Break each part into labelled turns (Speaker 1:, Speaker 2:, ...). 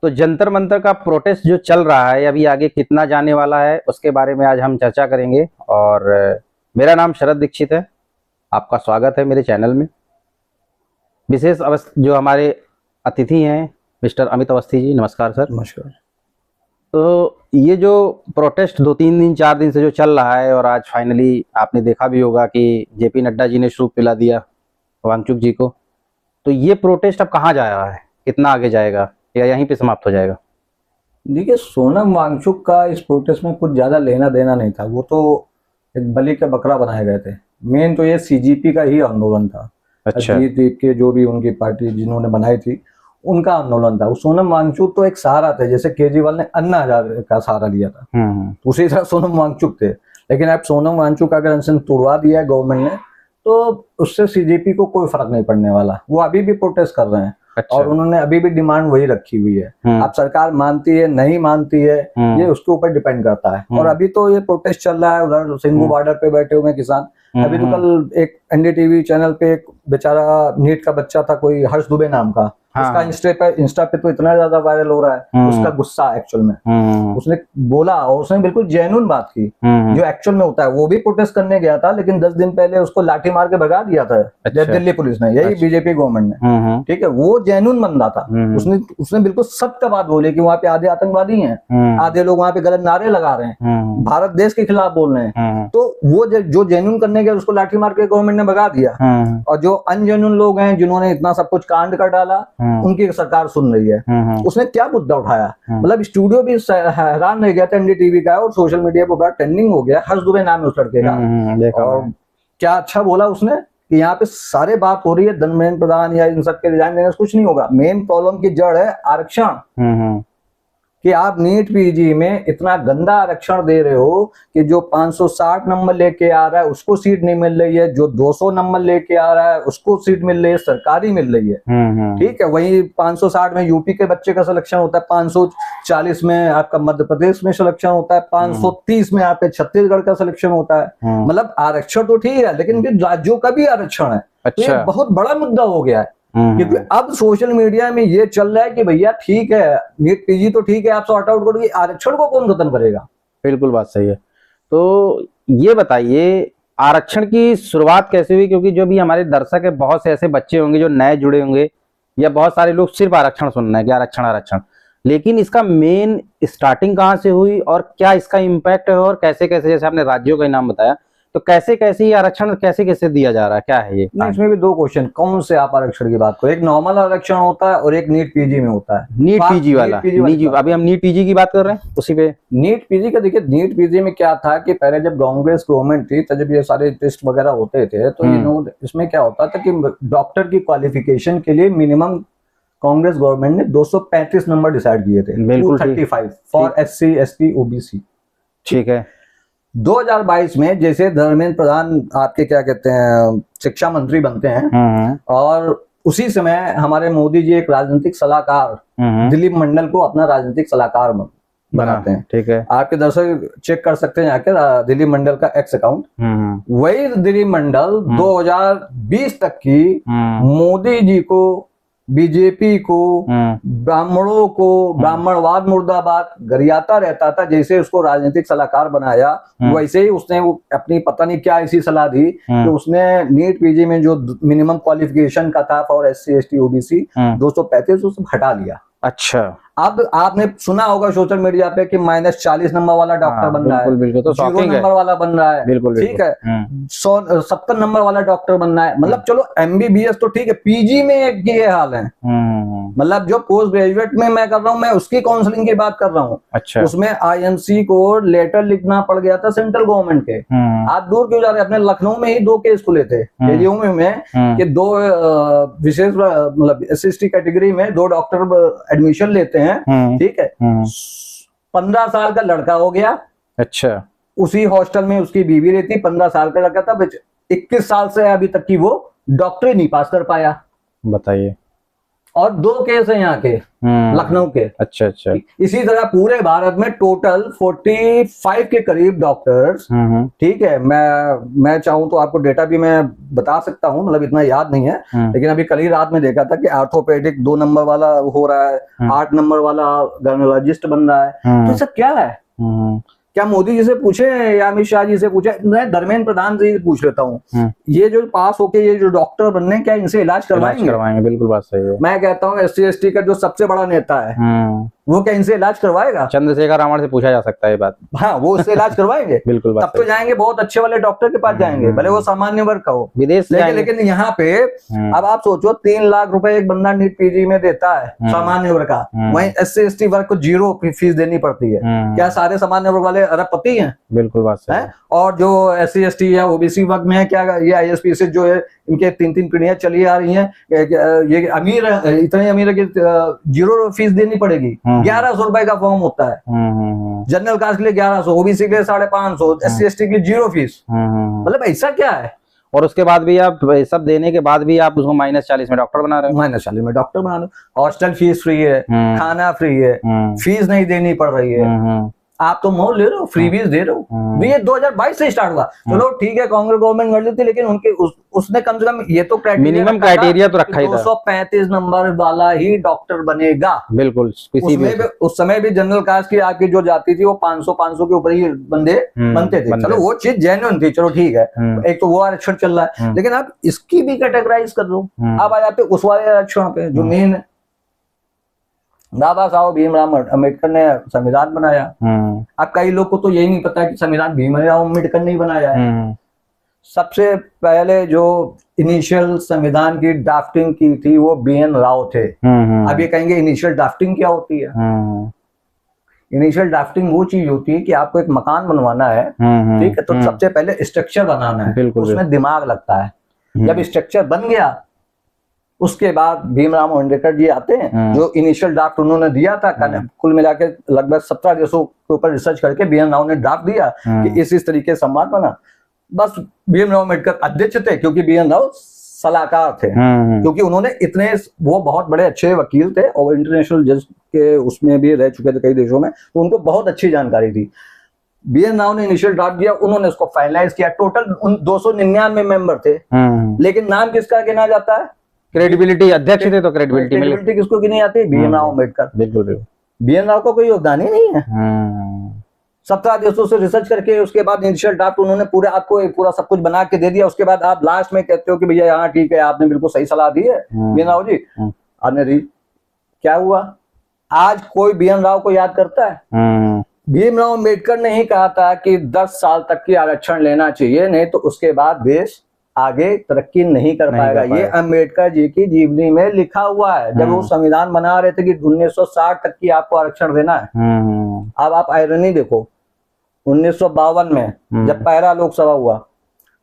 Speaker 1: तो जंतर मंतर का प्रोटेस्ट जो चल रहा है अभी आगे कितना जाने वाला है उसके बारे में आज हम चर्चा करेंगे। और मेरा नाम शरद दीक्षित है, आपका स्वागत है मेरे चैनल में। विशेष जो हमारे अतिथि हैं मिस्टर अमित अवस्थी जी, नमस्कार सर।
Speaker 2: नमस्कार।
Speaker 1: तो ये जो प्रोटेस्ट 2-3 दिन 4 दिन से जो चल रहा है और आज फाइनली आपने देखा भी होगा कि जेपी नड्डा जी ने सूप पिला दिया वांगचुक जी को, तो ये प्रोटेस्ट अब कहाँ जा रहा है, कितना आगे जाएगा या यहीं पे समाप्त हो जाएगा?
Speaker 2: देखिए, सोनम वांगचुक का इस प्रोटेस्ट में कुछ ज्यादा लेना देना नहीं था। वो तो एक बलि का बकरा बनाए गए थे। मेन तो ये सीजीपी का ही आंदोलन था।
Speaker 1: अच्छा।
Speaker 2: अजीत के जो भी उनकी पार्टी जिन्होंने बनाई थी उनका आंदोलन था। वो सोनम वांगचुक तो एक सहारा थे, जैसे केजरीवाल ने अन्ना हजारे का सहारा लिया था, उसी तरह सोनम वांगचुक थे। लेकिन अब सोनम वांगचुक का अगर अनशन तोड़वा दिया है गवर्नमेंट ने तो उससे सीजीपी को कोई फर्क नहीं पड़ने वाला। वो अभी भी प्रोटेस्ट कर रहे हैं। अच्छा। और उन्होंने अभी भी डिमांड वही रखी हुई है। अब सरकार मानती है नहीं मानती है ये उसके ऊपर डिपेंड करता है। और अभी तो ये प्रोटेस्ट चल रहा है, उधर सिंघू बॉर्डर पे बैठे हुए किसान। अभी तो कल एक एनडीटीवी चैनल पे एक बेचारा नीट का बच्चा था, कोई हर्ष दुबे नाम का, उसका इंस्टा पे तो इतना ज्यादा वायरल हो रहा है उसका गुस्सा एक्चुअल में। उसने बोला और उसने बिल्कुल जेन्युइन बात की जो एक्चुअल में होता है। वो भी प्रोटेस्ट करने गया था, लेकिन 10 दिन पहले उसको लाठी मार के भगा दिया था। अच्छा। दिल्ली पुलिस ने, यही बीजेपी गवर्नमेंट ने। ठीक है, वो जेन्युइन बंदा था। उसने बिल्कुल सत्य बात बोली कि वहाँ पे आधे आतंकवादी हैं, आधे लोग वहाँ पे गलत नारे लगा रहे हैं, भारत देश के खिलाफ बोल रहे हैं। तो वो जो जेन्युइन करने गया उसको लाठी मार के गवर्नमेंट ने भगा दिया। और जो अनजेन्युइन लोग हैं जिन्होंने इतना सब कुछ कांड कर डाला उनकी सरकार सुन रही है। उसने क्या मुद्दा उठाया, मतलब स्टूडियो भी हैरान रह गया था एनडीटीवी का, और सोशल मीडिया पर बड़ा ट्रेंडिंग हो गया। हर्ष दुबे नाम है उस लड़के का। और क्या अच्छा बोला उसने कि यहाँ पे सारे बात हो रही है धर्मेंद्र प्रधान या इन सब के रिजाइन देने से कुछ नहीं होगा। मेन प्रॉब्लम की जड़ है आरक्षण। कि आप नीट पीजी में इतना गंदा आरक्षण दे रहे हो कि जो 560 नंबर लेके आ रहा है उसको सीट नहीं मिल रही है, जो 200 नंबर लेके आ रहा है उसको सीट मिल रही है, सरकारी मिल रही है। ठीक है, वही 560 में यूपी के बच्चे का सिलेक्शन होता है, 540 में आपका मध्य प्रदेश में सिलेक्शन होता है, 530 में आपके छत्तीसगढ़ का सिलेक्शन होता है। मतलब आरक्षण तो ठीक है, लेकिन फिर राज्यों का भी आरक्षण है। अच्छा। तो बहुत बड़ा मुद्दा हो गया है। क्योंकि अब सोशल मीडिया में ये चल रहा है कि भैया ठीक है नीट पीजी तो ठीक है, आप सॉर्ट आउट करोगे, आरक्षण को कौन खत्म करेगा? बिल्कुल बात सही है।
Speaker 1: तो ये बताइए आरक्षण की शुरुआत कैसे हुई? क्योंकि जो भी हमारे दर्शक है बहुत से ऐसे बच्चे होंगे जो नए जुड़े होंगे, या बहुत सारे लोग सिर्फ आरक्षण सुन रहे हैं कि आरक्षण आरक्षण, लेकिन इसका मेन स्टार्टिंग कहाँ से हुई और क्या इसका इम्पैक्ट है, और कैसे कैसे, जैसे आपने राज्यों का नाम बताया, तो कैसे कैसे ये आरक्षण कैसे कैसे दिया जा रहा है, क्या है ये?
Speaker 2: नहीं, इसमें भी दो क्वेश्चन, कौन से आप आरक्षण की बात करो? एक नॉर्मल आरक्षण होता है और एक नीट पीजी में होता है।
Speaker 1: नीट पीजी वाला, अभी हम नीट पीजी की बात कर रहे हैं उसी पे।
Speaker 2: नीट पीजी का देखिए, नीट पीजी में क्या था कि पहले जब कांग्रेस गवर्नमेंट थी तब जब ये सारे टेस्ट वगैरह होते थे तो इसमें क्या होता था कि डॉक्टर की क्वालिफिकेशन के लिए मिनिमम कांग्रेस गवर्नमेंट ने 235 नंबर डिसाइड किए थे। 235 फॉर SC ST OBC। ठीक है, 2022 में जैसे धर्मेंद्र प्रधान आपके क्या कहते हैं शिक्षा मंत्री बनते हैं, और उसी समय हमारे मोदी जी एक राजनीतिक सलाहकार दिलीप मंडल को अपना राजनीतिक सलाहकार बनाते हैं। ठीक है, आपके दर्शक चेक कर सकते हैं आके दिलीप मंडल का एक्स अकाउंट। वही दिलीप मंडल 2020 तक की मोदी जी को, बीजेपी को, ब्राह्मणों को, ब्राह्मणवाद मुर्दाबाद गरियाता रहता था। जैसे उसको राजनीतिक सलाहकार बनाया वैसे ही उसने अपनी पता नहीं क्या ऐसी सलाह दी कि उसने नीट पीजी में जो मिनिमम क्वालिफिकेशन का था फॉर SC ST OBC 235 उसको हटा लिया। अच्छा, अब आपने सुना होगा सोशल मीडिया पे कि -40 नंबर वाला डॉक्टर बन रहा है,
Speaker 1: बिल्कुल, तो
Speaker 2: 0 नंबर वाला बन रहा है, बिल्कुल, ठीक है, 70 नंबर वाला डॉक्टर बनना है। मतलब चलो MBBS तो ठीक है, पीजी में एक ये हाल है। मतलब जो पोस्ट ग्रेजुएट में मैं कर रहा हूँ, मैं उसकी काउंसलिंग की बात कर रहा हूँ। अच्छा। उसमें IMC को लेटर लिखना पड़ गया था सेंट्रल गवर्नमेंट के। आप दूर क्यों जा रहे हैं? अपने लखनऊ में ही 2 केस खुले थे KGU में कि 2 विशेष मतलब SC कैटेगरी में 2 डॉक्टर एडमिशन लेते हैं। ठीक है, 15 साल का लड़का हो गया। अच्छा, उसी हॉस्टल में उसकी बीवी रहती, 15 साल का लड़का था, 21 साल से अभी तक की वो डॉक्टरी नहीं पास कर पाया। बताइए। और 2 केस है यहाँ के लखनऊ के।
Speaker 1: अच्छा अच्छा।
Speaker 2: इसी तरह पूरे भारत में टोटल 45 के करीब डॉक्टर्स, ठीक है, मैं चाहूं तो आपको डेटा भी मैं बता सकता हूं, मतलब इतना याद नहीं है, लेकिन अभी कल ही रात में देखा था कि ऑर्थोपेडिक 2 नंबर वाला हो रहा है, 8 नंबर वाला गायनोलॉजिस्ट बन रहा है। तो ये सब क्या है? क्या मोदी जी से पूछे या अमित शाह जी से पूछे? मैं धर्मेंद्र प्रधान जी से पूछ लेता हूँ, ये जो पास होके ये जो डॉक्टर बनने, क्या इनसे इलाज करवाएंगे?
Speaker 1: बिल्कुल बात सही है।
Speaker 2: मैं कहता हूँ SC ST का जो सबसे बड़ा नेता है वो क्या इनसे इलाज करवाएगा?
Speaker 1: चंद्रशेखर रावण से पूछा जा सकता है ये बात।
Speaker 2: हाँ, वो उससे इलाज करवाएंगे?
Speaker 1: बिल्कुल बात।
Speaker 2: तब तो जाएंगे बहुत अच्छे वाले डॉक्टर के पास जाएंगे, भले वो सामान्य वर्ग का हो,
Speaker 1: विदेश
Speaker 2: लेकिन यहाँ पे अब आप सोचो 3 लाख रुपए एक बंदा नीट PG में देता है सामान्य वर्ग का, वहीं SC ST वर्ग को 0 फीस देनी पड़ती है। क्या सारे सामान्य वर्ग वाले अरबपति हैं?
Speaker 1: बिल्कुल बात सही है।
Speaker 2: और जो SC ST या OBC वर्ग में है, क्या ये ISP से जो है इनके 3 पीढ़ियां चली आ रही हैं, ये अमीर इतने अमीर है कि 0 फीस देनी पड़ेगी। 1100 रुपए का फॉर्म होता है जनरल कास्ट के लिए, 1100, OBC के लिए 550, SC ST के लिए 0 फीस। मतलब ऐसा क्या है?
Speaker 1: और उसके बाद भी आप सब देने के बाद भी आप उसको -40 में डॉक्टर बना रहे हो।
Speaker 2: -40 में डॉक्टर बना रहे हो। हॉस्टल फीस फ्री है, खाना फ्री है, फीस नहीं देनी पड़ रही है। आप तो मोल ले रहे हो, फ्रीबीज दे रहे हो। ये 2022 से स्टार्ट हुआ। चलो ठीक है, कांग्रेस गवर्नमेंट कर लेती, लेकिन उनके उसने कम से कम ये तो
Speaker 1: मिनिमम क्राइटेरिया तो रखा ही था,
Speaker 2: 235 नंबर वाला ही डॉक्टर बनेगा।
Speaker 1: बिल्कुल।
Speaker 2: उस समय भी जनरल कास्ट की आपकी जो जाती थी वो 500 के ऊपर ही बंदे बनते थे। चलो वो चीज जेन्युइन थी, चलो ठीक है, एक तो वो आरक्षण चल रहा है, लेकिन आप इसकी भी कैटेगराइज कर दो। अब आ जाते उस वाले आरक्षण पे जो मेन बाबा साहब भीमराव अम्बेडकर ने संविधान बनाया। अब कई लोग को तो यही नहीं पता कि संविधान भीमराव अम्बेडकर ने ही बनाया है। सबसे पहले जो इनिशियल संविधान की ड्राफ्टिंग की थी वो BN राव थे। अब ये कहेंगे इनिशियल ड्राफ्टिंग क्या होती है? इनिशियल ड्राफ्टिंग वो चीज होती है कि आपको एक मकान बनवाना है, ठीक है, तो सबसे पहले स्ट्रक्चर बनाना है, उसमें दिमाग लगता है। जब स्ट्रक्चर बन गया उसके बाद भीमराव अम्बेडकर जी आते हैं, जो इनिशियल ड्राफ्ट उन्होंने दिया था, कुल मिला के लगभग 17 देशों के ऊपर रिसर्च करके BN राव ने ड्राफ्ट दिया कि इस तरीके से संवाद बना। बस भीमराव अम्बेडकर अध्यक्ष थे, क्योंकि BN राव सलाहकार थे, क्योंकि उन्होंने इतने, वो बहुत बड़े अच्छे वकील थे और इंटरनेशनल जज के उसमें भी रह चुके थे कई देशों में, तो उनको बहुत अच्छी जानकारी थी। BN राव ने इनिशियल ड्राफ्ट दिया, उन्होंने उसको फाइनलाइज किया। टोटल 299 मेंबर थे, लेकिन नाम किसका गिना जाता है?
Speaker 1: क्रेडिबिलिटी, अध्यक्ष थे तो क्रेडिबिलिटी
Speaker 2: किसको गिनी जाती है? BN राव अम्बेडकर।
Speaker 1: बिल्कुल।
Speaker 2: BN राव का कोई योगदान ही नहीं है। 17 देशों से रिसर्च करके उसके बाद इनिशियल ड्राफ्ट उन्होंने पूरे आपको पूरा सब कुछ बना के दे दिया। उसके बाद आप लास्ट में कहते हो कि भैया यहाँ ठीक है, आपने बिल्कुल सही सलाह दी है BN राव जी, आपने दी। क्या हुआ? आज कोई BN राव को याद करता है? भीमराव अम्बेडकर ने ही कहा था कि 10 साल तक की आरक्षण लेना चाहिए, नहीं तो उसके बाद देश आगे तरक्की नहीं कर पाएगा। ये अम्बेडकर जी की जीवनी में लिखा हुआ है, जब वो संविधान बना रहे थे कि 1960 तक की आपको आरक्षण देना है। अब आप आयरनी देखो, 1952 में जब पहला लोकसभा हुआ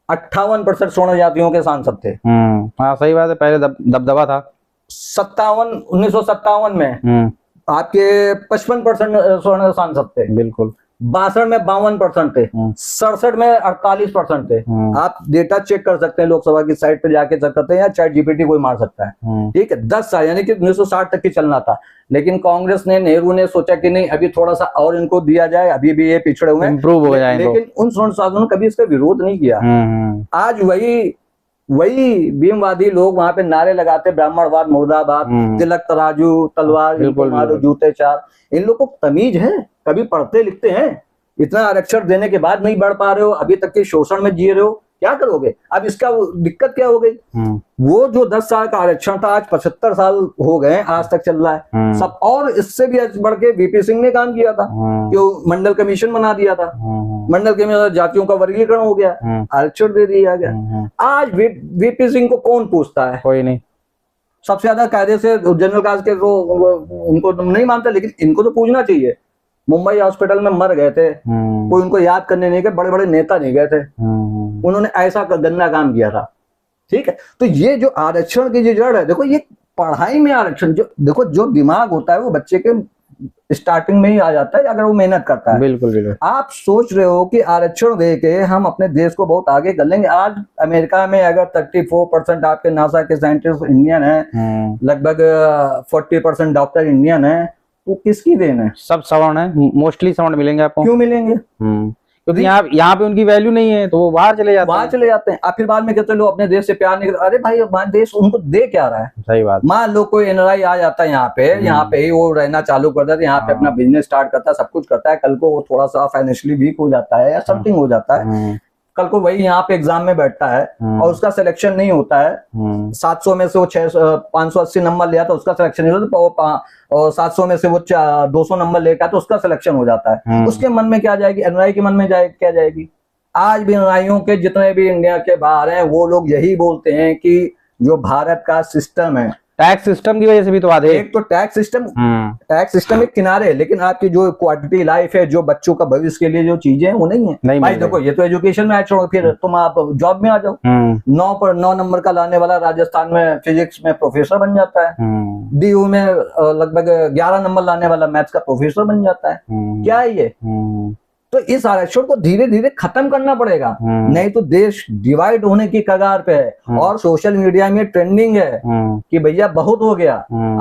Speaker 2: 58% स्वर्ण जातियों के सांसद थे।
Speaker 1: हाँ सही बात है, पहले दबदबा था।
Speaker 2: 1957 में आपके 55% स्वर्ण सांसद थे।
Speaker 1: बिल्कुल।
Speaker 2: 62 में 52% थे, 67 में 48% थे। आप डेटा चेक कर सकते हैं, लोकसभा की साइट पे जाके चेक करते हैं, या ChatGPT कोई मार सकता है। ठीक है, 10 साल यानी कि 1960 तक की चलना था, लेकिन कांग्रेस ने, नेहरू ने सोचा कि नहीं, अभी थोड़ा सा और इनको दिया जाए, अभी भी ये पिछड़े हुए हैं,
Speaker 1: इंप्रूव हो जाए।
Speaker 2: लेकिन उन संसाधनों ने कभी इसका विरोध नहीं किया। आज वही भीमवादी लोग वहां पे नारे लगाते, ब्राह्मणवाद मुर्दाबाद, तिलक तराजू तलवार, मारो जूते चार। इन लोगों को तमीज है? कभी पढ़ते लिखते हैं? इतना आरक्षण देने के बाद नहीं बढ़ पा रहे हो, अभी तक के शोषण में जी रहे हो, क्या करोगे? अब इसका दिक्कत क्या हो गई? वो जो 10 साल का आरक्षण था आज 75 साल हो गए, आज तक चल रहा है सब। और इससे भी बढ़ के VP सिंह ने काम किया था, जो मंडल कमीशन बना दिया था। मंडल कमीशन, जातियों का वर्गीकरण हो गया, आरक्षण दे दिया गया। आज VP सिंह को कौन पूछता है?
Speaker 1: कोई नहीं।
Speaker 2: सबसे ज्यादा कायदे से जनरल कास्ट के तो उनको नहीं मानता, लेकिन इनको तो पूछना चाहिए। मुंबई हॉस्पिटल में मर गए थे, कोई उनको याद करने नहीं गए, बड़े बड़े नेता नहीं गए थे, उन्होंने ऐसा गंदा काम किया था। ठीक है, तो ये जो आरक्षण की जो जड़ है, देखो ये पढ़ाई में आरक्षण, जो देखो जो दिमाग होता है वो बच्चे के स्टार्टिंग में ही आ जाता है अगर वो मेहनत करता है।
Speaker 1: बिल्कुल बिल्कुल।
Speaker 2: आप सोच रहे हो कि आरक्षण दे के हम अपने देश को बहुत आगे कर लेंगे। आज अमेरिका में अगर 34% आपके नासा के साइंटिस्ट इंडियन है, लगभग 40% डॉक्टर इंडियन है, तो किसकी देन है?
Speaker 1: सब सवर्ण है, मोस्टली सवर्ण मिलेंगे आपको।
Speaker 2: क्यों मिलेंगे?
Speaker 1: क्योंकि यहाँ पे उनकी वैल्यू नहीं है, तो वो बाहर चले जाते हैं।
Speaker 2: आप फिर बाद में कहते लो अपने देश से प्यार नहीं करते। अरे भाई हमारा देश उनको दे क्या रहा है?
Speaker 1: सही बात।
Speaker 2: मान लो कोई एनआरआई आ जाता है यहाँ पे ही वो रहना चालू कर देता है, यहाँ पे अपना बिजनेस स्टार्ट करता है, सब कुछ करता है, कल को वो थोड़ा सा फाइनेंशियली वीक हो जाता है या समथिंग हो जाता है, कल को वही यहाँ पे एग्जाम में बैठता है और उसका सिलेक्शन नहीं होता है, 700 में से वो 580 नंबर लिया तो उसका सिलेक्शन नहीं होता, और 700 में से वो 200 नंबर लेकर तो उसका सिलेक्शन हो जाता है। उसके मन में क्या जाएगी? एनआरआई के मन में क्या जाएगी? आज भी एनआरआइयों के जितने भी इंडिया के बाहर हैं वो लोग यही बोलते हैं कि जो भारत का सिस्टम है,
Speaker 1: टैक्स सिस्टम की वजह से भी तो आधे।
Speaker 2: एक तो टैक्स सिस्टम एक किनारे है, लेकिन आपकी जो क्वालिटी लाइफ है, जो बच्चों का भविष्य के लिए जो चीजें हैं वो नहीं है।
Speaker 1: नहीं
Speaker 2: भाई देखो, ये तो एजुकेशन में छोड़ो, फिर तुम आप जॉब में आ जाओ। 9 नंबर का लाने वाला राजस्थान में फिजिक्स में प्रोफेसर बन जाता है, डीयू में लगभग 11 नंबर लाने वाला मैथ्स का प्रोफेसर बन जाता है। क्या है ये? तो इस आरक्षण को धीरे धीरे खत्म करना पड़ेगा, नहीं तो देश डिवाइड होने की कगार पे है। और सोशल मीडिया में ट्रेंडिंग है कि भैया बहुत हो गया,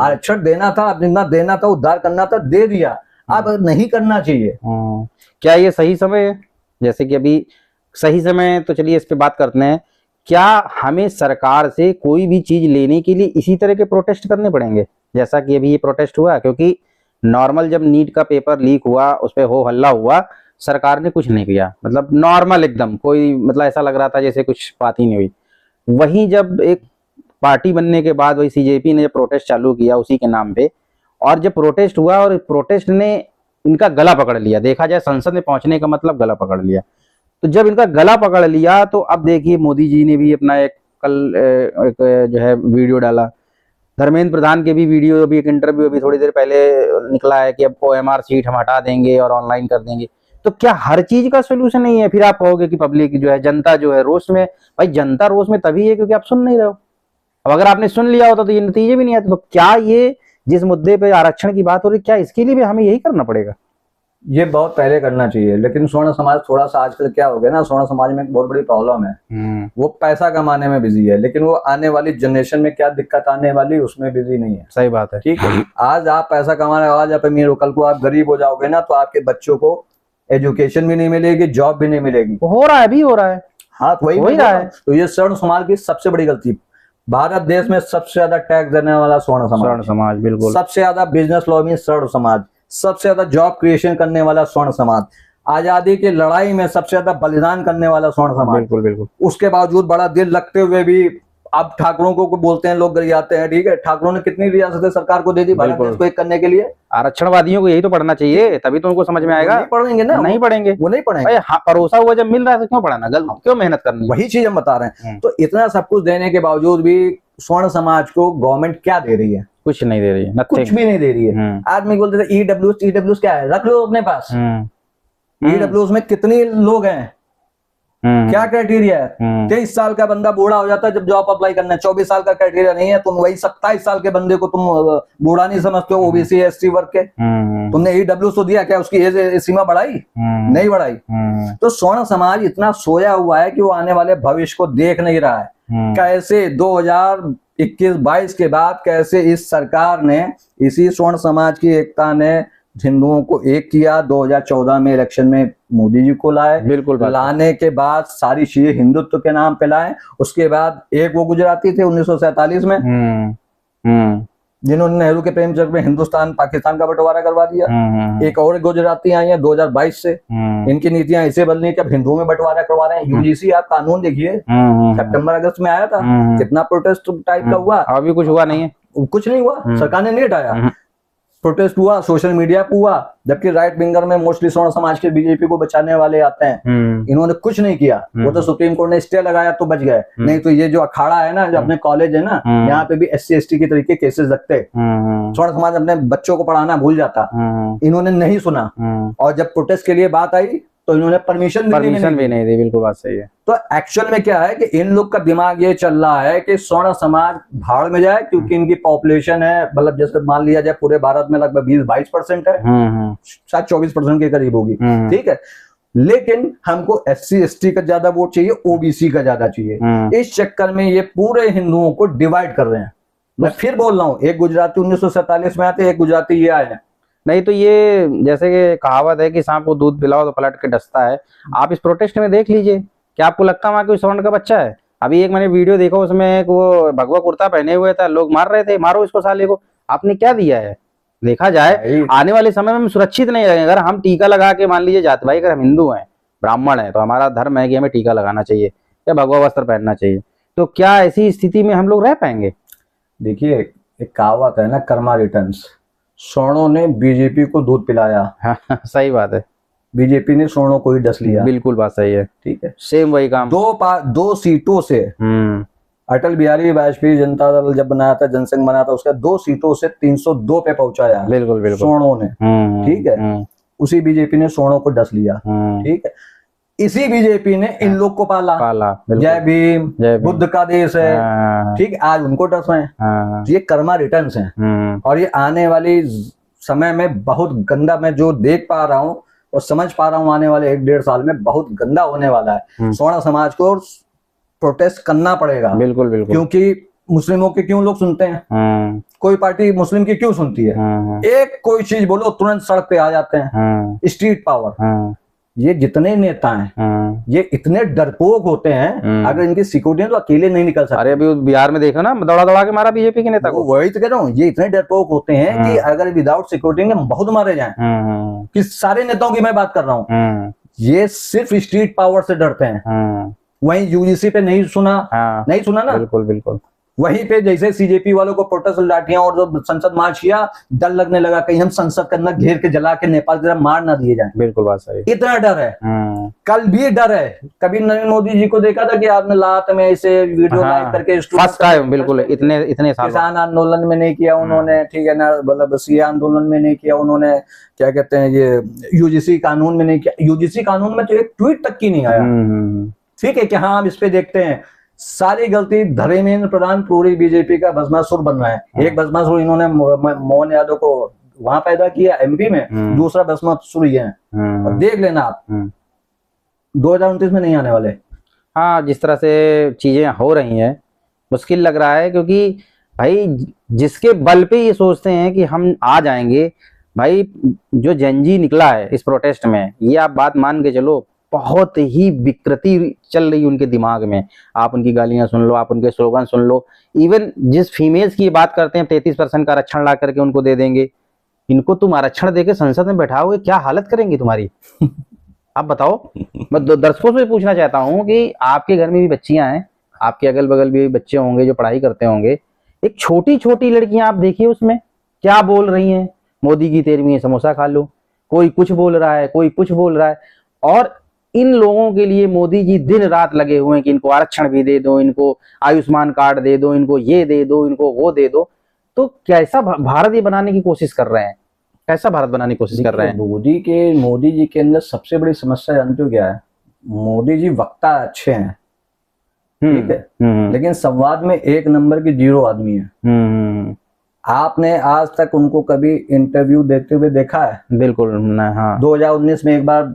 Speaker 2: आरक्षण देना था, जितना देना था, उद्धार करना था, दे दिया, अब नहीं करना चाहिए।
Speaker 1: क्या ये सही समय है? जैसे कि अभी सही समय, तो चलिए इस पे बात करते हैं। क्या हमें सरकार से कोई भी चीज लेने के लिए इसी तरह के प्रोटेस्ट करने पड़ेंगे जैसा कि अभी ये प्रोटेस्ट हुआ? क्योंकि नॉर्मल जब नीट का पेपर लीक हुआ, उस पर हो हल्ला हुआ, सरकार ने कुछ नहीं किया, मतलब नॉर्मल एकदम, कोई मतलब ऐसा लग रहा था जैसे कुछ बात ही नहीं हुई। वहीं जब एक पार्टी बनने के बाद वही सीजेपी ने जब प्रोटेस्ट चालू किया उसी के नाम पे, और जब प्रोटेस्ट हुआ और प्रोटेस्ट ने इनका गला पकड़ लिया, देखा जाए संसद में पहुंचने का मतलब गला पकड़ लिया, तो जब इनका गला पकड़ लिया तो अब देखिए मोदी जी ने भी अपना एक कल एक जो है वीडियो डाला, धर्मेंद्र प्रधान के भी वीडियो, अभी एक इंटरव्यू अभी थोड़ी देर पहले निकला है कि अब OMR सीट हम हटा देंगे और ऑनलाइन कर देंगे। तो क्या हर चीज का सोल्यूशन नहीं है? फिर आप कहोगे कि पब्लिक जो है, जनता जो है रोष में, भाई जनता रोष में तभी है क्योंकि आप सुन नहीं रहे हो। अब अगर आपने सुन लिया होता तो ये नतीजे भी नहीं आते। तो क्या ये जिस मुद्दे पे आरक्षण की बात हो रही, क्या इसके लिए भी हमें यही करना पड़ेगा?
Speaker 2: ये बहुत पहले करना चाहिए, लेकिन स्वर्ण समाज थोड़ा सा आजकल क्या हो गया ना, स्वर्ण समाज में एक बहुत बड़ी प्रॉब्लम है, वो पैसा कमाने में बिजी है, लेकिन वो आने वाली जनरेशन में क्या दिक्कत आने वाली उसमें बिजी नहीं है।
Speaker 1: सही बात है। ठीक है,
Speaker 2: आज आप पैसा कमाने, आज आप अमीर हो, कल को आप गरीब हो जाओगे ना, तो आपके बच्चों को एजुकेशन भी नहीं मिलेगी, जॉब भी नहीं मिलेगी।
Speaker 1: हो रहा है, अभी हो रहा है।
Speaker 2: हाँ, वही हो रहा है। तो ये स्वर्ण समाज की सबसे बड़ी गलती। भारत देश में सबसे ज्यादा टैक्स देने वाला स्वर्ण समाज, बिल्कुल। सबसे ज्यादा बिजनेस लॉ में स्वर्ण समाज, सबसे ज्यादा जॉब क्रिएशन करने वाला स्वर्ण समाज, आजादी की लड़ाई में सबसे ज्यादा बलिदान करने वाला स्वर्ण समाज,
Speaker 1: बिल्कुल बिल्कुल।
Speaker 2: उसके बावजूद बड़ा दिल लगते हुए भी अब ठाकुरों को बोलते हैं लोग, गरियाते हैं। ठीक है, ठाकुरों ने कितनी रियासतें सरकार को दे दी भारत देश को एक करने के लिए?
Speaker 1: आरक्षणवादियों को यही तो पढ़ना चाहिए, तभी तो उनको समझ में आएगा।
Speaker 2: नहीं पढ़ेंगे ना,
Speaker 1: नहीं पढ़ेंगे,
Speaker 2: वो नहीं पढ़ेंगे।
Speaker 1: परोसा हुआ जब मिल रहा है तो क्यों पढ़ाना, क्यों मेहनत करनी?
Speaker 2: वही चीज हम बता रहे हैं। तो इतना सब कुछ देने के बावजूद भी स्वर्ण समाज को गवर्नमेंट क्या दे रही है?
Speaker 1: कुछ नहीं दे रही है,
Speaker 2: कुछ भी नहीं दे रही है। आदमी बोलते थे ईडब्ल्यूएस क्या है, रख लो अपने पास। ईडब्ल्यूएस में कितने लोग हैं, क्या क्राइटेरिया है? 23 साल का बंदा बूढ़ा हो जाता है जब जॉब अप्लाई करना है, 24 साल का क्राइटेरिया नहीं है। तुम वही 27 साल के बंदे को तुम बूढ़ा नहीं समझते हो, ओबीसी एसटी वर्ग के। तुमने ईडब्ल्यूएस तो दिया, क्या उसकी एज सीमा बढ़ाई? नहीं बढ़ाई। तो स्वर्ण समाज इतना सोया हुआ है कि वो आने वाले भविष्य को देख नहीं रहा है। कैसे 2021-22 के बाद कैसे इस सरकार ने, इसी स्वर्ण समाज की एकता ने हिंदुओं को एक किया। 2014 में इलेक्शन में मोदी जी को लाए, बिल्कुल लाने के बाद सारी चीजें हिंदुत्व के नाम पे लाए। उसके बाद एक वो गुजराती थे 1947 में, जिन्होंने नेहरू के प्रेम चक्र में हिंदुस्तान पाकिस्तान का बंटवारा करवा दिया। एक और गुजराती आई है 2022 से। इनकी नीतियां ऐसे बदली कि अब हिंदुओं में बंटवारा करवा रहे हैं। यूजीसी आप कानून देखिए, सितंबर अगस्त में आया था, कितना प्रोटेस्ट टाइप का हुआ।
Speaker 1: अभी कुछ हुआ नहीं है,
Speaker 2: कुछ नहीं हुआ, सरकार ने नहीं हटाया। प्रोटेस्ट हुआ, सोशल मीडिया पे हुआ, जबकि राइट विंगर में मोस्टली स्वर्ण समाज के बीजेपी को बचाने वाले आते हैं। इन्होंने कुछ नहीं किया। वो तो सुप्रीम कोर्ट ने स्टे लगाया तो बच गए, नहीं तो ये जो अखाड़ा है ना, जो अपने कॉलेज है ना, यहाँ पे भी SC ST की तरीके केसेस लगते। स्वर्ण समाज अपने बच्चों को पढ़ाना भूल जाता, इन्होंने नहीं सुना। और जब प्रोटेस्ट के लिए बात आई तो इन्होंने परमिशन
Speaker 1: भी नहीं दी। बिल्कुल बात सही है।
Speaker 2: तो एक्चुअल में क्या है कि इन लोग का दिमाग ये चल रहा है कि स्वर्ण समाज भाड़ में जाए, क्योंकि इनकी पॉपुलेशन है, मतलब जैसे मान लिया जाए पूरे भारत में लगभग 20-22% है, शायद 24% के करीब होगी, ठीक है। लेकिन हमको SC/ST का ज्यादा वोट चाहिए, OBC का ज्यादा चाहिए। इस चक्कर में ये पूरे हिंदुओं को डिवाइड कर रहे हैं। मैं फिर बोल रहा हूँ, एक गुजराती 1947 में आते, एक गुजराती ये आए हैं।
Speaker 1: नहीं तो ये जैसे कि कहावत है कि सांप को दूध पिलाओ तो पलट के डसता है। आप इस प्रोटेस्ट में देख लीजिए, क्या आपको लगता है वहां कोई स्वर्ण का बच्चा है? अभी एक मैंने वीडियो देखा, उसमें एक वो भगवा कुर्ता पहने हुए था, लोग मार रहे थे, मारो इसको साले को। आपने क्या दिया है? देखा जाए आने वाले समय में हम सुरक्षित नहीं रहेंगे। अगर हम टीका लगा के, मान लीजिए जाति भाई, अगर हम हिंदू हैं, ब्राह्मण है, तो हमारा धर्म है कि हमें टीका लगाना चाहिए या भगवा वस्त्र पहनना चाहिए, तो क्या ऐसी स्थिति में हम लोग रह पाएंगे?
Speaker 2: देखिए, एक कहावत है ना, कर्मा रिटर्न्स। स्वर्णों ने बीजेपी को दूध पिलाया।
Speaker 1: हाँ, सही बात है।
Speaker 2: बीजेपी ने स्वर्णों को ही डस लिया।
Speaker 1: बिल्कुल बात सही है।
Speaker 2: ठीक है,
Speaker 1: सेम वही काम।
Speaker 2: दो सीटों से अटल बिहारी वाजपेयी जनता दल जब बनाया था, जनसंघ बनाया था, उसका 2 सीटों से 302 पे पहुंचाया।
Speaker 1: बिल्कुल बिल्कुल
Speaker 2: स्वर्णों ने। ठीक है, उसी बीजेपी ने स्वर्णों को डस लिया। ठीक है, इसी बीजेपी ने इन लोग को पाला। जय भीम, बुद्ध का देश है, ठीक है, आज उनको डस रहे हैं। ये कर्मा रिटर्न्स हैं, और ये आने वाली समय में बहुत गंदा, मैं जो देख पा रहा हूँ और समझ पा रहा हूँ, आने वाले 1-1.5 साल में बहुत गंदा होने वाला है। स्वर्ण समाज को प्रोटेस्ट करना पड़ेगा।
Speaker 1: बिल्कुल बिल्कुल।
Speaker 2: क्योंकि मुस्लिमों के क्यों लोग सुनते हैं? कोई पार्टी मुस्लिम की क्यों सुनती है? एक कोई चीज बोलो तुरंत सड़क पे आ जाते हैं। Street power. ये जितने नेता हैं, ये इतने डरपोक होते हैं, अगर इनकी सिक्योरिटी तो अकेले नहीं निकल सकते।
Speaker 1: अरे अभी बिहार में देखो ना, दौड़ा दौड़ा के मारा बीजेपी के नेता को।
Speaker 2: वही तो कह रहा हूँ, ये इतने डरपोक होते हैं कि अगर विदाउट सिक्योरिटी में बहुत मारे जाएं। कि सारे नेताओं की मैं बात कर रहा हूँ, ये सिर्फ स्ट्रीट पावर से डरते हैं। वहीं UGC पे नहीं सुना ना।
Speaker 1: बिल्कुल बिल्कुल।
Speaker 2: वहीं पे जैसे CJP वालों को प्रोटेस्ट लाठियां और जो संसद मार्च किया, डर लगने लगा कहीं हम संसद के अंदर घेर के जला के नेपाल की तरफ मार ना दिए जाए।
Speaker 1: बिल्कुल बात सही।
Speaker 2: इतना डर है। कल भी डर है। कभी नरेंद्र मोदी जी को देखा था कि आपने लात में ऐसे वीडियो लाइव करके
Speaker 1: फर्स्ट टाइम, बिल्कुल इतने साल
Speaker 2: किसान आंदोलन में नहीं किया उन्होंने, ठीक है ना, मतलब CA आंदोलन में नहीं किया उन्होंने, क्या कहते हैं ये UGC कानून में नहीं किया। UGC कानून में तो एक ट्वीट तक की नहीं आया। ठीक है कि हाँ हम इस पे देखते हैं। सारी गलती धर्मेंद्र प्रधान, पूरी बीजेपी का भस्मासुर बन रहा है। एक भस्मासुर इन्होंने मोहन यादव को वहां पैदा किया MP में, दूसरा भस्मासुर ये है। और देख लेना आप 2029 में नहीं आने वाले।
Speaker 1: हाँ, जिस तरह से चीजें हो रही हैं, मुश्किल लग रहा है, क्योंकि भाई जिसके बल पे ये सोचते हैं कि हम आ जाएंगे, भाई जो जनजी निकला है इस प्रोटेस्ट में, ये आप बात मान के चलो, बहुत ही विकृति चल रही है उनके दिमाग में। आप उनकी गालियां सुन लो, आप उनके स्लोगन सुन लो। इवन जिस फीमेल्स की बात करते हैं, 33% का आरक्षण ला करके उनको दे देंगे। इनको तुम आरक्षण देके संसद में बैठाओगे, क्या हालत करेंगी तुम्हारी? आप बताओ। मैं दर्शकों से पूछना चाहता हूँ कि आपके घर में भी बच्चियां हैं, आपके अगल बगल भी बच्चे होंगे जो पढ़ाई करते होंगे। एक छोटी छोटी लड़कियां आप देखिए, उसमें क्या बोल रही हैं, मोदी की 13वीं समोसा खा लो, कोई कुछ बोल रहा है, कोई कुछ बोल रहा है। और इन लोगों के लिए मोदी जी दिन रात लगे हुए हैं कि इनको आरक्षण भी दे दो, इनको आयुष्मान कार्ड दे दो, इनको ये दे दो, इनको वो दे दो। तो कैसा भारत ये बनाने की कोशिश कर रहे हैं? कैसा भारत बनाने की कोशिश कर रहे हैं?
Speaker 2: मोदी जी के अंदर सबसे बड़ी समस्या जानते हो क्या है? मोदी जी वक्ता अच्छे हैं, ठीक है, लेकिन संवाद में 1 नंबर की 0 आदमी है। आपने आज तक उनको कभी इंटरव्यू देते हुए देखा है?
Speaker 1: बिल्कुल नहीं। हाँ,
Speaker 2: 2019 में एक बार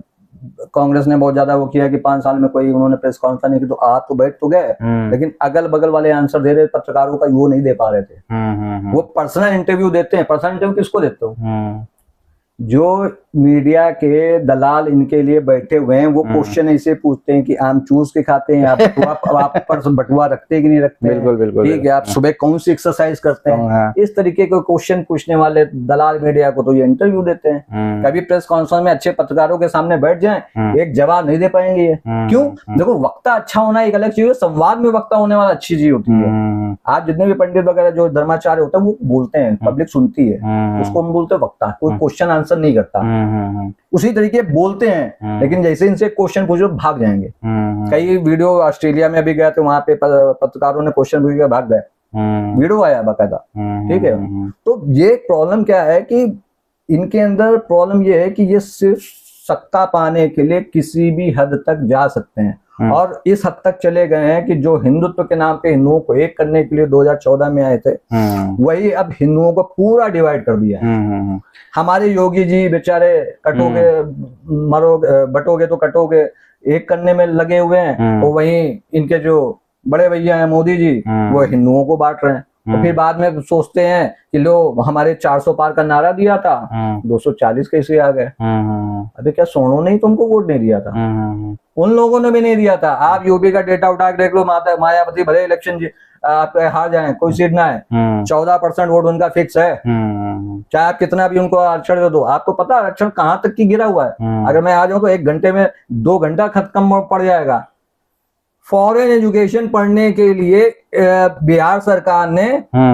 Speaker 2: कांग्रेस ने बहुत ज्यादा वो किया कि 5 साल में कोई उन्होंने प्रेस कॉन्फ्रेंस नहीं की, तो आज तो बैठ तो गए, लेकिन अगल बगल वाले आंसर दे रहे, पत्रकारों का वो नहीं दे पा रहे थे। वो पर्सनल इंटरव्यू देते हैं। पर्सनल इंटरव्यू किसको देते हो? जो मीडिया के दलाल इनके लिए बैठे हुए हैं, वो क्वेश्चन ऐसे पूछते हैं कि आम चूस के खाते हैं आप पर बटुआ रखते हैं कि नहीं रखते?
Speaker 1: बिल्कुल बिल्कुल।
Speaker 2: ठीक है, आप सुबह कौन सी एक्सरसाइज करते हैं? इस तरीके के क्वेश्चन पूछने वाले दलाल मीडिया को तो ये इंटरव्यू देते हैं। कभी प्रेस कॉन्फ्रेंस में अच्छे पत्रकारों के सामने बैठ जाएं, एक जवाब नहीं दे पाएंगे ये। क्यों? देखो, वक्ता अच्छा होना एक अलग चीज है, संवाद में वक्ता होने वाला अच्छी चीज होती है। आप जितने भी पंडित वगैरह जो धर्माचार्य होता है वो बोलते हैं, पब्लिक सुनती है, उसको हम बोलते हैं वक्ता। कोई क्वेश्चन आंसर नहीं करता, उसी तरीके बोलते हैं, लेकिन जैसे इनसे क्वेश्चन पूछो भाग जाएंगे। कई वीडियो ऑस्ट्रेलिया में भी गए थे, वहां पे पत्रकारों ने क्वेश्चन पूछ के भाग गए, वीडियो आया बाकायदा। ठीक है, तो ये प्रॉब्लम क्या है कि इनके अंदर प्रॉब्लम ये है कि ये सिर्फ सत्ता पाने के लिए किसी भी हद तक जा सकते हैं, और इस हद तक चले गए हैं कि जो हिंदुत्व के नाम पे हिंदुओं को एक करने के लिए 2014 में आए थे, वही अब हिंदुओं को पूरा डिवाइड कर दिया है। हमारे योगी जी बेचारे कटोगे मरोगे बटोगे तो कटोगे एक करने में लगे हुए हैं, और वहीं इनके जो बड़े भैया हैं मोदी जी, वो हिंदुओं को बांट रहे हैं। तो फिर बाद में सोचते हैं कि लो हमारे 400 पार का नारा दिया था, 240 कैसे आ गए। अबे क्या सोनू ने ही तुमको वोट नहीं दिया था? उन लोगों ने भी नहीं दिया था। आप यूपी का डेटा उठा के देख लो, मायावती भले इलेक्शन आप हार जाए, कोई सीट ना है, 14% वोट उनका फिक्स है। चाहे आप कितना भी उनको आरक्षण दे दो, आपको पता आरक्षण कहाँ तक की गिरा हुआ है? अगर मैं आ जाऊं तो 1 घंटे में 2 घंटा खत्म पड़ जाएगा। फॉरेन एजुकेशन पढ़ने के लिए बिहार सरकार ने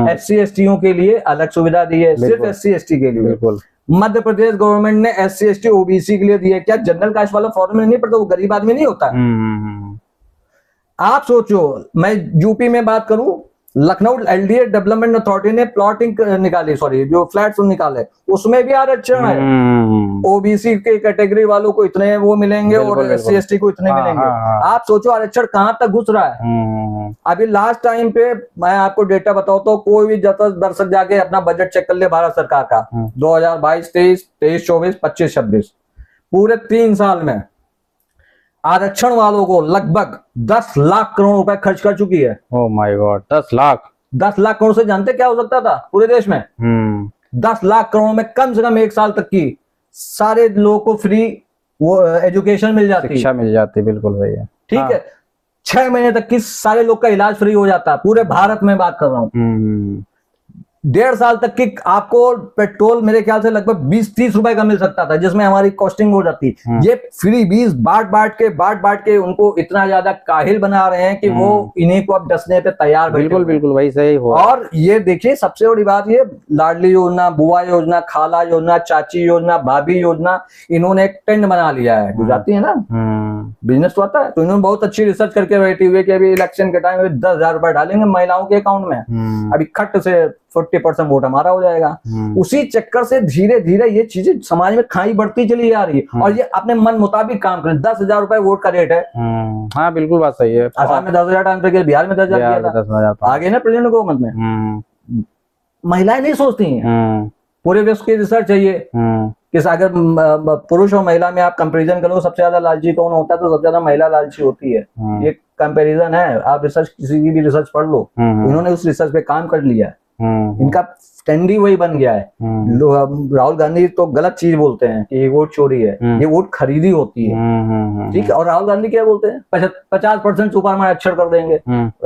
Speaker 2: SC STों के लिए अलग सुविधा दी है, सिर्फ SC ST के लिए। मध्य प्रदेश गवर्नमेंट ने SC ST OBC के लिए दी है। क्या जनरल कास्ट वाला फॉरेन में नहीं पढ़ता? वो गरीब आदमी नहीं होता? आप सोचो, मैं यूपी में बात करूं, लखनऊ LDA डेवलपमेंट अथॉरिटी ने प्लॉटिंग निकाली, सॉरी जो फ्लैट्स निकाले, उसमें भी आरक्षण है। OBC के कैटेगरी वालों को इतने वो मिलेंगे और SC ST को इतने मिलेंगे। आप सोचो आरक्षण कहाँ तक घुस रहा है। अभी लास्ट टाइम पे मैं आपको डेटा बताऊं तो कोई भी दर्शक जाके अपना बजट चेक कर ले भारत सरकार का, 2022, 23, 24, 25, 26 पूरे 3 साल में आरक्षण वालों को लगभग 10 लाख करोड़ रुपए खर्च कर चुकी है।
Speaker 1: Oh my God, 10 lakh!
Speaker 2: 10 lakh crore से जानते क्या हो सकता था पूरे देश में? 10 लाख करोड़ में कम से कम 1 साल तक की सारे लोगों को फ्री वो एजुकेशन मिल जाती,
Speaker 1: शिक्षा मिल जाती। बिल्कुल भैया,
Speaker 2: ठीक है। 6 महीने तक की सारे लोग का इलाज फ्री हो जाता, पूरे भारत में बात कर रहा हूँ। 1.5 साल तक की आपको पेट्रोल मेरे ख्याल से लगभग 20-30 रुपए का मिल सकता था, जिसमें हमारी कॉस्टिंग हो जाती। ये फ्री 20 बांट के उनको इतना ज्यादा काहिल बना रहे हैं कि वो इन्हीं को अब डसने पे तैयार।
Speaker 1: बिल्कुल बिल्कुल वही सही हो।
Speaker 2: और ये देखिए सबसे बड़ी बात, ये लाडली योजना, बुआ योजना, खाला योजना, चाची योजना, भाभी योजना, इन्होंने एक ट्रेंड बना लिया है। गुजराती है ना, बिजनेस तो आता है, तो इन्होंने बहुत अच्छी रिसर्च करके बैठी हुई कि अभी इलेक्शन के टाइम में 10,000 रुपए डालेंगे महिलाओं के अकाउंट में, अभी खट से 40% वोट हमारा हो जाएगा। उसी चक्कर से धीरे धीरे ये चीजें समाज में खाई बढ़ती चली जा रही है, और ये अपने मन मुताबिक काम करें। 10,000 रुपए वोट का रेट है।
Speaker 1: हाँ बिल्कुल बात सही है।
Speaker 2: असम में 10,000 ट्रांसफर किया, बिहार में 10,000 आगे ना प्रेजेंट गवर्नमेंट में। महिलाएं नहीं सोचती हैं। पूरे विश्व की रिसर्च है ये कि अगर पुरुष और महिला में आप कंपैरिजन करो सबसे ज्यादा लालची कौन होता है, तो सबसे ज्यादा महिला लालची होती है। ये कंपैरिजन है, आप रिसर्च किसी की भी रिसर्च पढ़ लो। इन्होंने उस रिसर्च पे काम कर लिया है। इनका स्टैंड ही वही बन गया है। राहुल गांधी तो गलत चीज बोलते हैं कि ये वोट चोरी है, ये वोट खरीदी होती है, ठीक है। और राहुल गांधी क्या बोलते हैं, 50% सुपर में आरक्षण कर देंगे।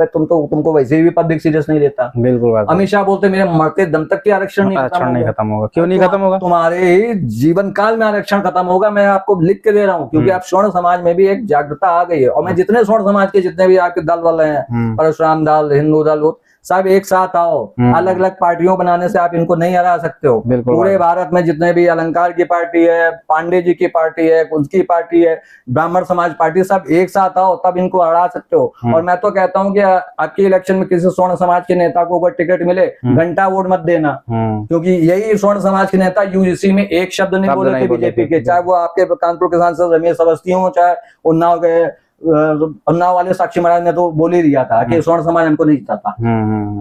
Speaker 2: तुमको वैसे भी पब्लिक सीरियस नहीं लेता। बिल्कुल। अमित शाह बोलते मेरे मरते दम तक के आरक्षण नहीं खत्म होगा।
Speaker 1: क्यों नहीं खत्म होगा?
Speaker 2: तुम्हारे जीवन काल में आरक्षण खत्म होगा। मैं आपको लिख के दे रहा हूँ, क्योंकि आप स्वर्ण समाज में भी एक जागरूकता आ गई है। और मैं जितने स्वर्ण समाज के जितने भी आपके दल वाले हैं, परशुराम दल, हिंदू दल, सब एक साथ आओ। अलग अलग पार्टियों बनाने से आप इनको नहीं हरा सकते हो। पूरे भारत में जितने भी अलंकार की पार्टी है, पांडे जी की पार्टी है, उनकी पार्टी है, ब्राह्मण समाज पार्टी, सब एक साथ आओ तब इनको हरा सकते हो। और मैं तो कहता हूँ कि आपकी इलेक्शन में किसी स्वर्ण समाज के नेता को अगर टिकट मिले, घंटा वोट मत देना, क्योंकि यही स्वर्ण समाज के नेता UGC में एक शब्द नहीं बोले थे बीजेपी के। चाहे वो आपके कानपुर के सांसद रमेश अवस्थी हो, चाहे उन्नाव वाले साक्षी महाराज ने तो बोल ही दिया था कि स्वर्ण समाज हमको नहीं चाहता,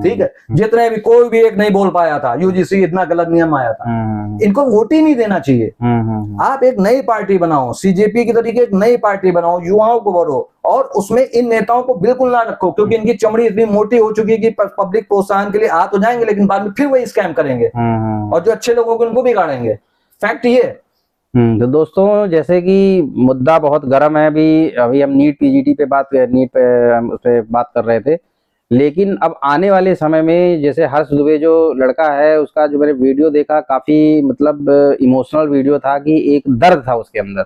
Speaker 2: ठीक है। जितने भी कोई भी एक नहीं बोल पाया था। UGC इतना गलत नियम आया था। इनको वोट ही नहीं देना चाहिए। आप एक नई पार्टी बनाओ, CJP की तरीके एक नई पार्टी बनाओ, युवाओं को भरो, और उसमें इन नेताओं को बिल्कुल ना रखो, क्योंकि इनकी चमड़ी इतनी मोटी हो चुकी है कि पब्लिक प्रोत्साहन के लिए आ तो जाएंगे, लेकिन बाद में फिर वही स्कैम करेंगे, और जो अच्छे लोगों को उनको बिगाड़ेंगे। फैक्ट ये।
Speaker 1: तो दोस्तों, जैसे कि मुद्दा बहुत गर्म है, अभी हम नीट PGT पे उस पे बात कर रहे थे, लेकिन अब आने वाले समय में जैसे हर्ष दुबे जो लड़का है, उसका जो मैंने वीडियो देखा, काफी मतलब इमोशनल वीडियो था, कि एक दर्द था उसके अंदर।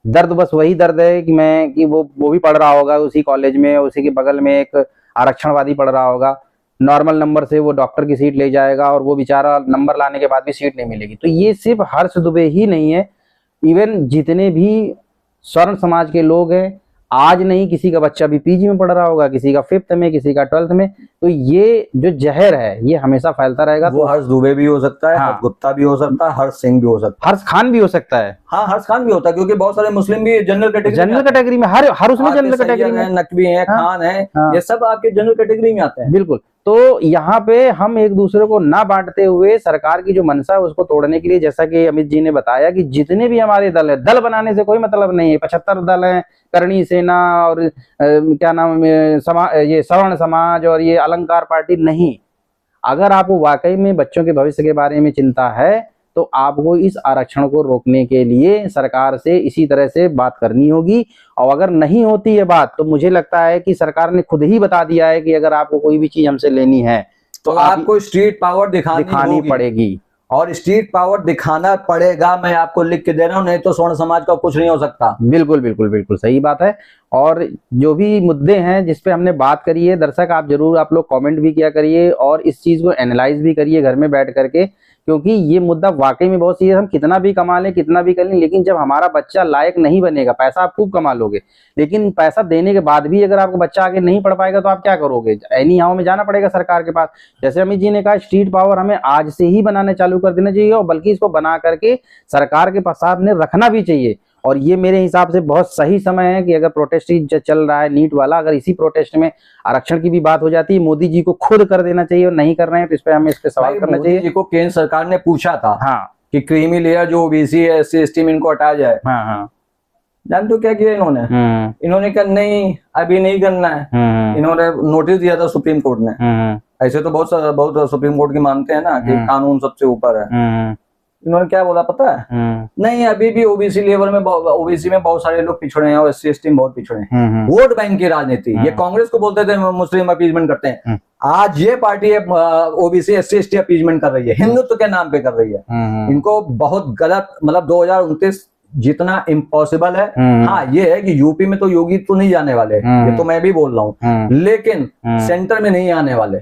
Speaker 1: दर्द बस वही दर्द है कि वो भी पढ़ रहा होगा उसी कॉलेज में, उसी के बगल में एक आरक्षणवादी पढ़ रहा होगा, नॉर्मल नंबर से वो डॉक्टर की सीट ले जाएगा, और वो बेचारा नंबर लाने के बाद भी सीट नहीं मिलेगी। तो ये सिर्फ हर्ष दुबे ही नहीं है, इवन जितने भी स्वर्ण समाज के लोग हैं, आज नहीं, किसी का बच्चा भी पीजी में पढ़ रहा होगा, किसी का 5th में, किसी का 12th में। तो ये जो जहर है ये हमेशा फैलता रहेगा।
Speaker 2: वो हर्ष दुबे भी हो सकता है,
Speaker 1: हाँ।
Speaker 2: हर्ष गुप्ता भी हो सकता है, हर्ष सिंह भी हो सकता है,
Speaker 1: हर्ष खान भी हो सकता है।
Speaker 2: हाँ हर्ष खान भी होता है, क्योंकि बहुत सारे मुस्लिम भी जनरल
Speaker 1: कैटेगरी में, हर उसमें जनरल कैटेगरी में,
Speaker 2: नकवी है,
Speaker 1: हाँ,
Speaker 2: खान है,
Speaker 1: हाँ,
Speaker 2: ये सब आपके जनरल कैटेगरी में आते हैं।
Speaker 1: बिल्कुल। तो यहाँ पे हम एक दूसरे को ना बांटते हुए सरकार की जो मंशा है उसको तोड़ने के लिए, जैसा कि अमित जी ने बताया कि जितने भी हमारे दल है, दल बनाने से कोई मतलब नहीं है। 75 दल हैं, करणी सेना और क्या नाम ये सवर्ण समाज और ये अलंकार पार्टी नहीं। अगर आपको वाकई में बच्चों के भविष्य के बारे में चिंता है तो आपको इस आरक्षण को रोकने के लिए सरकार से इसी तरह से बात करनी होगी। और अगर नहीं होती है बात तो मुझे लगता है कि सरकार ने खुद ही बता दिया है कि अगर आपको कोई भी चीज हमसे लेनी है
Speaker 2: तो आपको स्ट्रीट पावर दिखानी
Speaker 1: पड़ेगी,
Speaker 2: और स्ट्रीट पावर दिखाना पड़ेगा। मैं आपको लिख के दे रहा हूं, नहीं तो स्वर्ण समाज का कुछ नहीं हो सकता।
Speaker 1: बिल्कुल बिल्कुल बिल्कुल सही बात है। और जो भी मुद्दे हैं जिस पे हमने बात करी है, दर्शक आप जरूर आप लोग कमेंट भी किया करिए और इस चीज को एनालाइज भी करिए घर में बैठ करके, क्योंकि ये मुद्दा वाकई में बहुत सीरियस। हम कितना भी कमा लें, कितना भी कर लें, लेकिन जब हमारा बच्चा लायक नहीं बनेगा, पैसा आप खूब कमा लोगे, लेकिन पैसा देने के बाद भी अगर आपका बच्चा आगे नहीं पढ़ पाएगा तो आप क्या करोगे? एनी हाउ में जाना पड़ेगा सरकार के पास। जैसे अमित जी ने कहा, स्ट्रीट पावर हमें आज से ही बनाने चालू कर देना चाहिए, और बल्कि इसको बना करके सरकार के पास सामने रखना भी चाहिए। और ये मेरे हिसाब से बहुत सही समय है कि अगर प्रोटेस्ट चल रहा है नीट वाला, अगर इसी प्रोटेस्ट में आरक्षण की भी बात हो जाती है, मोदी जी को खुद कर देना चाहिए, और नहीं कर रहे हैं तो इस पे हमें इस पे सवाल करना चाहिए।
Speaker 2: मोदी जी को केंद्र सरकार ने पूछा था,
Speaker 1: हाँ,
Speaker 2: कि क्रीमी लेयर जो ओबीसी है, SC ST में इनको हटाया जाए।
Speaker 1: हाँ, हाँ,
Speaker 2: जान तो क्या किया इन्होंने? इन्होंने कहा नहीं, अभी नहीं करना है। इन्होंने नोटिस दिया था सुप्रीम कोर्ट ने। ऐसे तो बहुत सुप्रीम कोर्ट की मानते हैं ना कि कानून सबसे ऊपर है। इन्होंने क्या बोला पता है? नहीं, अभी भी ओबीसी लेवल में, ओबीसी में बहुत सारे लोग पिछड़े हैं और SC ST में बहुत पिछड़े हैं। वोट बैंक की राजनीति, ये कांग्रेस को बोलते थे मुस्लिम अपीजमेंट करते हैं, आज ये party OBC SC ST appeasement कर रही है, हिंदुत्व के नाम पे कर रही है। इनको बहुत गलत, मतलब 2029 जितना इम्पॉसिबल है। हाँ, ये है कि यूपी में तो योगी तो नहीं जाने वाले, ये तो मैं भी बोल रहा हूँ, लेकिन सेंटर में नहीं आने वाले,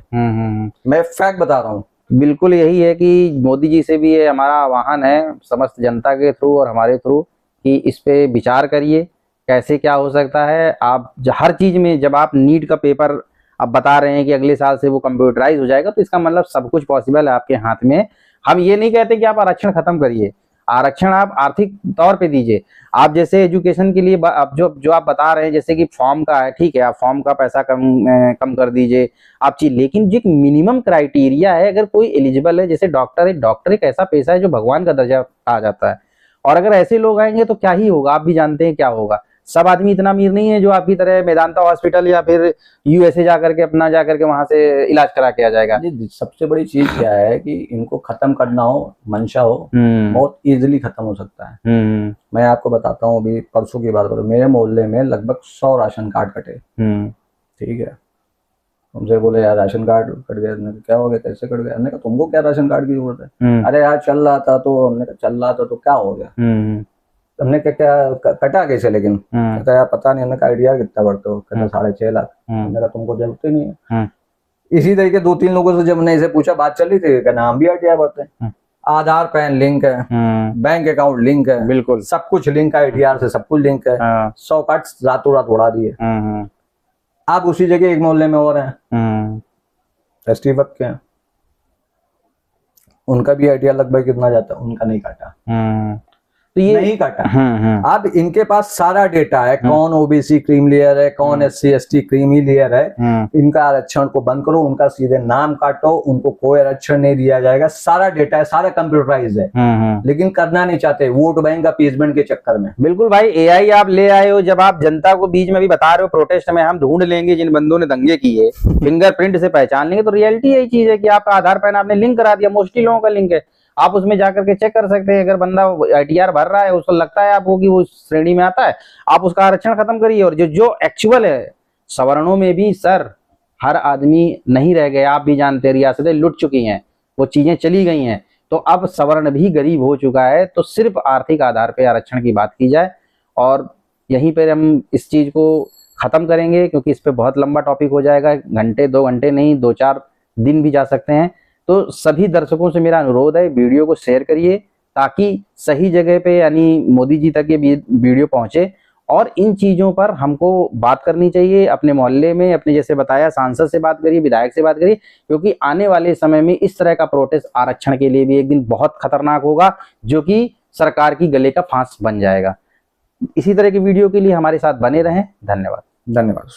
Speaker 2: मैं फैक्ट बता रहा हूँ।
Speaker 1: बिल्कुल यही है कि मोदी जी से भी ये हमारा आह्वान है समस्त जनता के थ्रू और हमारे थ्रू कि इस पे विचार करिए कैसे क्या हो सकता है। आप हर चीज में, जब आप नीट का पेपर आप बता रहे हैं कि अगले साल से वो कंप्यूटराइज हो जाएगा, तो इसका मतलब सब कुछ पॉसिबल है आपके हाथ में। हम ये नहीं कहते कि आप आरक्षण खत्म करिए, आरक्षण आप आर्थिक तौर पे दीजिए। आप जैसे एजुकेशन के लिए आप जो आप बता रहे हैं, जैसे कि फॉर्म का है, ठीक है, आप फॉर्म का पैसा कम कर दीजिए आप चीज, लेकिन जो एक मिनिमम क्राइटेरिया है, अगर कोई एलिजिबल है, जैसे डॉक्टर है, डॉक्टर एक ऐसा पेशा है जो भगवान का दर्जा आ जाता है, और अगर ऐसे लोग आएंगे तो क्या ही होगा, आप भी जानते हैं क्या होगा। सब आदमी इतना अमीर नहीं है जो आपकी तरह मेदांता हॉस्पिटल या फिर USA जाकर के अपना जाकर के वहां से इलाज करा के आ जाएगा।
Speaker 2: सबसे बड़ी चीज क्या है कि इनको खत्म करना हो, मंशा हो, बहुत इजीली खत्म हो सकता है। मैं आपको बताता हूँ, अभी परसों की बात करूँ, मेरे मोहल्ले में लगभग 100 राशन कार्ड कटे। ठीक है, तुमसे बोले यार राशन कार्ड कट गया, क्या हो गया, कैसे कट गया? हमने कहा तुमको क्या राशन कार्ड की जरूरत है? अरे यार चल रहा था, तो हमने कहा चल रहा था तो क्या हो गया? हमने क्या कटा कैसे? लेकिन कहता यार पता नहीं। हमने कहा आइडिया कितना बढ़ते हो? कहता 6.5 लाख। हमने कहा तुमको जरूरत ही नहीं है। इसी तरीके 2-3 लोगों से जब मैंने इसे पूछा, बात चल रही थी, कहना हम भी आइडिया बढ़ते हैं, आधार पैन लिंक है, बैंक अकाउंट लिंक है, बिल्कुल सब कुछ लिंक है, ITR से सब कुछ लिंक है। 100 कार्ड रातों रात उड़ा दिए। आप उसी जगह एक मोहल्ले में और हैं, ST वक्त के हैं, उनका भी ITR लगभग कितना जाता है, उनका नहीं काटा, तो ये नहीं काटा। अब इनके पास सारा डेटा है, कौन ओबीसी क्रीम लेयर है, कौन SC ST क्रीमी लेयर है। इनका आरक्षण को बंद करो, उनका सीधे नाम काटो, उनको कोई आरक्षण नहीं दिया जाएगा। सारा डेटा है, सारा कंप्यूटराइज है, लेकिन करना नहीं चाहते, वोट बैंक अपीजमेंट के चक्कर में।
Speaker 1: बिल्कुल भाई, AI आप ले आए हो, जब आप जनता को बीच में भी बता रहे हो प्रोटेस्ट में हम ढूंढ लेंगे जिन बंदों ने दंगे किए, फिंगरप्रिंट से पहचान लेंगे, तो रियलिटी यही चीज है कि आपका आधार पैन आपने लिंक करा दिया, मोस्टली लोगों का लिंक है, आप उसमें जाकर के चेक कर सकते हैं। अगर बंदा ITR भर रहा है, उसको लगता है आपको कि वो श्रेणी में आता है, आप उसका आरक्षण खत्म करिए। और जो एक्चुअल है, सवर्णों में भी सर हर आदमी नहीं रह गया, आप भी जानते हैं, रियासतें लुट चुकी हैं, वो चीजें चली गई हैं, तो अब सवर्ण भी गरीब हो चुका है। तो सिर्फ आर्थिक आधार पर आरक्षण की बात की जाए, और यहीं पर हम इस चीज को खत्म करेंगे, क्योंकि इस पर बहुत लंबा टॉपिक हो जाएगा, घंटे 2 घंटे नहीं 2-4 दिन भी जा सकते हैं। तो सभी दर्शकों से मेरा अनुरोध है, वीडियो को शेयर करिए ताकि सही जगह पे यानी मोदी जी तक ये वीडियो पहुंचे, और इन चीजों पर हमको बात करनी चाहिए अपने मोहल्ले में, अपने जैसे बताया सांसद से बात करिए, विधायक से बात करिए, क्योंकि आने वाले समय में इस तरह का प्रोटेस्ट आरक्षण के लिए भी एक दिन बहुत खतरनाक होगा, जो कि सरकार की गले का फांस बन जाएगा। इसी तरह की वीडियो के लिए हमारे साथ बने रहें। धन्यवाद।
Speaker 2: धन्यवाद।